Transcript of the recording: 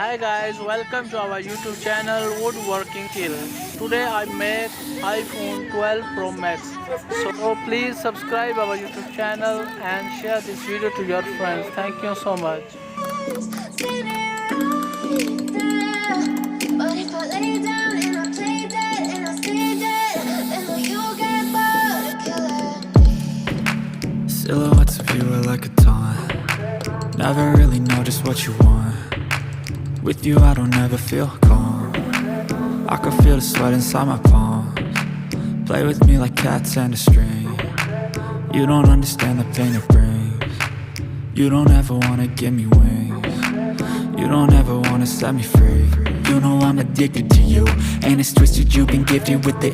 Hi guys, welcome to our YouTube channel Woodworking Skill. Today I make iPhone 12 Pro Max. So please subscribe our YouTube channel and share this video to your friends. Thank you so much. Silhouettes of you are like a taunt. Never really know just what you want. With you I don't ever feel calm. I can feel the sweat inside my palms. Play with me like cats and a string. You don't understand the pain it brings. You don't ever wanna give me wings. You don't ever wanna set me free. You know I'm addicted to you, and it's twisted you've been gifted with the